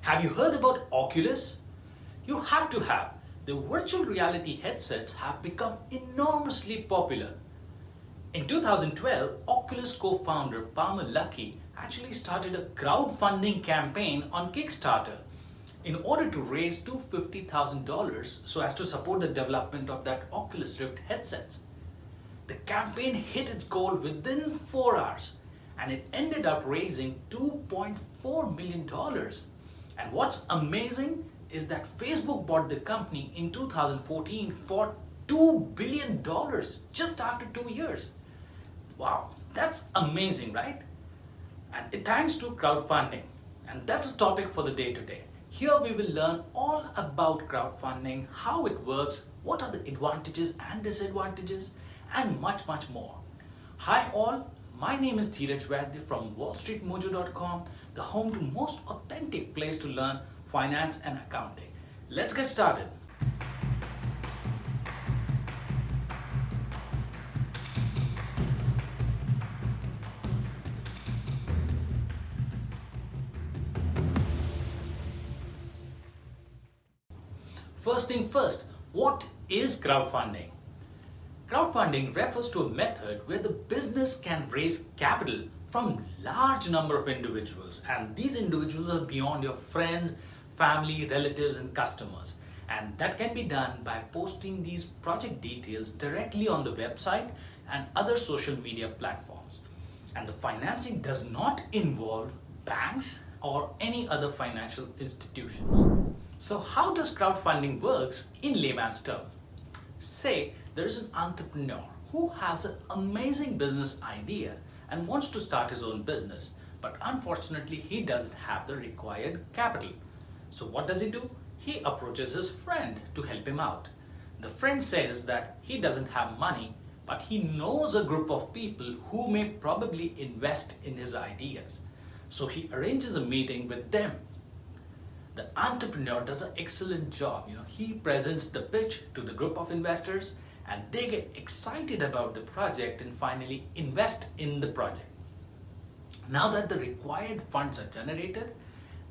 Have you heard about Oculus? You have to have. The virtual reality headsets have become enormously popular. In 2012, Oculus co-founder Palmer Luckey actually started a crowdfunding campaign on Kickstarter in order to raise $250,000 so as to support the development of that Oculus Rift headsets. The campaign hit its goal within 4 hours and it ended up raising $2.4 million. And what's amazing is that Facebook bought the company in 2014 for $2 billion just after 2 years. Wow, that's amazing, right? And thanks to crowdfunding. And that's the topic for the day today. Here we will learn all about crowdfunding, how it works, what are the advantages and disadvantages, and much more. Hi all, my name is Dheeraj Vaidya from wallstreetmojo.com, the home to most authentic place to learn finance and accounting. Let's get started. First thing first, what is crowdfunding? Crowdfunding refers to a method where the business can raise capital from large number of individuals, and these individuals are beyond your friends, family, relatives and customers, and that can be done by posting these project details directly on the website and other social media platforms. And the financing does not involve banks or any other financial institutions. So how does crowdfunding works in layman's term? Say there is an entrepreneur who has an amazing business idea and wants to start his own business, but unfortunately he doesn't have the required capital. So what does he do? He approaches his friend to help him out. The friend says that he doesn't have money, but he knows a group of people who may probably invest in his ideas. So he arranges a meeting with them. The entrepreneur does an excellent job. He presents the pitch to the group of investors and they get excited about the project and finally invest in the project. Now that the required funds are generated,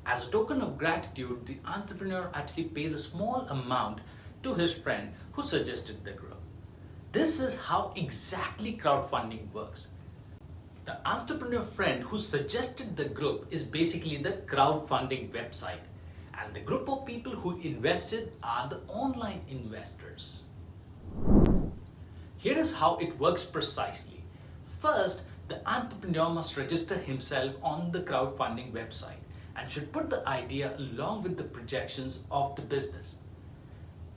as a token of gratitude, the entrepreneur actually pays a small amount to his friend who suggested the group. This is how exactly crowdfunding works. The entrepreneur friend who suggested the group is basically the crowdfunding website. And the group of people who invested are the online investors. Here is how it works precisely. First, the entrepreneur must register himself on the crowdfunding website and should put the idea along with the projections of the business.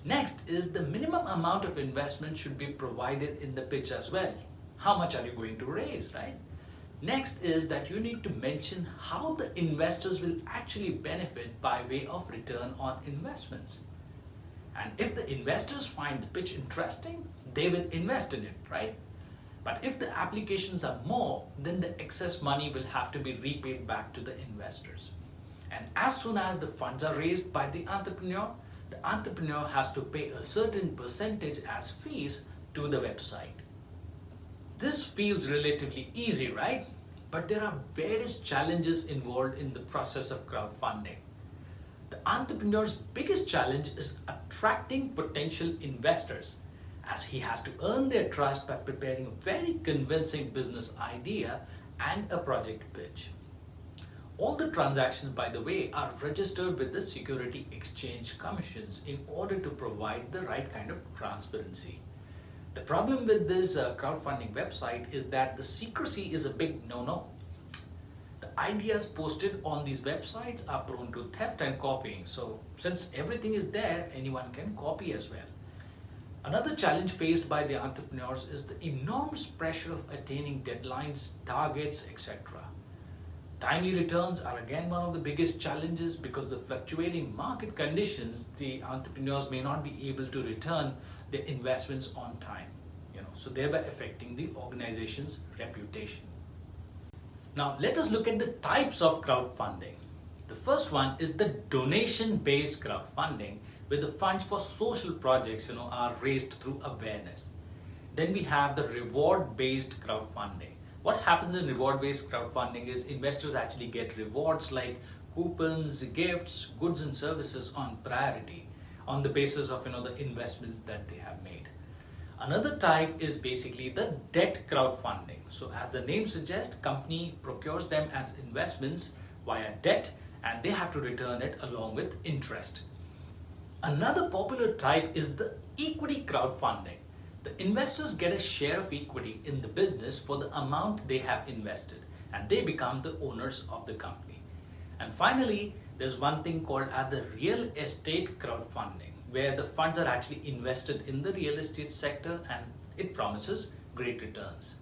Next is the minimum amount of investment should be provided in the pitch as well. How much are you going to raise, right? Next is that you need to mention how the investors will actually benefit by way of return on investments. And if the investors find the pitch interesting, they will invest in it, right? But if the applications are more, then the excess money will have to be repaid back to the investors. And as soon as the funds are raised by the entrepreneur has to pay a certain percentage as fees to the website. This feels relatively easy, right? But there are various challenges involved in the process of crowdfunding. The entrepreneur's biggest challenge is attracting potential investors, as he has to earn their trust by preparing a very convincing business idea and a project pitch. All the transactions, by the way, are registered with the Security Exchange Commissions in order to provide the right kind of transparency. The problem with this crowdfunding website is that the secrecy is a big no-no. The ideas posted on these websites are prone to theft and copying. So since everything is there, anyone can copy as well. Another challenge faced by the entrepreneurs is the enormous pressure of attaining deadlines, targets, etc. Timely returns are again one of the biggest challenges because of the fluctuating market conditions, the entrepreneurs may not be able to return their investments on time, so thereby affecting the organization's reputation. Now let us look at the types of crowdfunding. The first one is the donation-based crowdfunding, where the funds for social projects are raised through awareness. Then we have the reward-based crowdfunding. What happens in reward-based crowdfunding is investors actually get rewards like coupons, gifts, goods and services on priority on the basis of the investments that they have made. Another type is basically the debt crowdfunding. So as the name suggests, company procures them as investments via debt and they have to return it along with interest. Another popular type is the equity crowdfunding. The investors get a share of equity in the business for the amount they have invested and they become the owners of the company. And finally, there's one thing called as the real estate crowdfunding, where the funds are actually invested in the real estate sector and it promises great returns.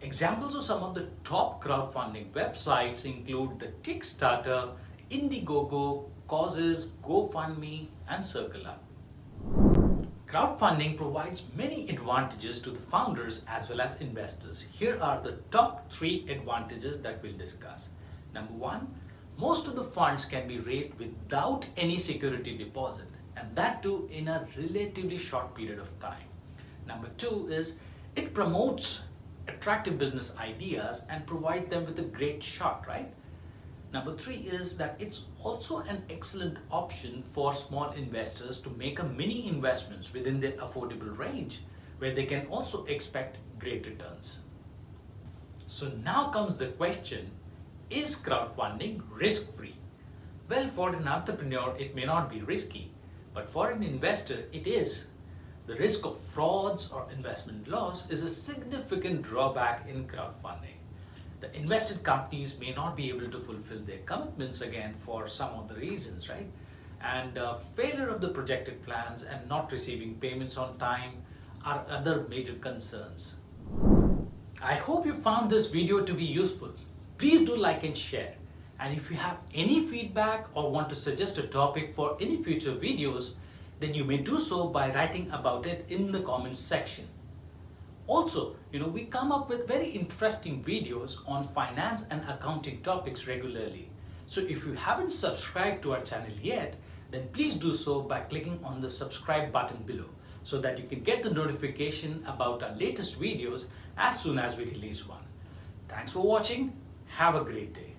Examples of some of the top crowdfunding websites include the Kickstarter, Indiegogo, Causes, GoFundMe, and CircleUp. Crowdfunding provides many advantages to the founders as well as investors. Here are the top 3 advantages that we'll discuss. Number 1, most of the funds can be raised without any security deposit, and that too in a relatively short period of time. Number 2 is it promotes attractive business ideas and provides them with a great shot, right? Number 3 is that it's also an excellent option for small investors to make a mini investments within their affordable range, where they can also expect great returns. So now comes the question, is crowdfunding risk-free? Well, for an entrepreneur, it may not be risky, but for an investor, it is. The risk of frauds or investment loss is a significant drawback in crowdfunding. The invested companies may not be able to fulfill their commitments again for some of the reasons, right? And failure of the projected plans and not receiving payments on time are other major concerns. I hope you found this video to be useful. Please do like and share. And if you have any feedback or want to suggest a topic for any future videos, then you may do so by writing about it in the comments section. Also, we come up with very interesting videos on finance and accounting topics regularly. So if you haven't subscribed to our channel yet, then please do so by clicking on the subscribe button below so that you can get the notification about our latest videos as soon as we release one. Thanks for watching. Have a great day.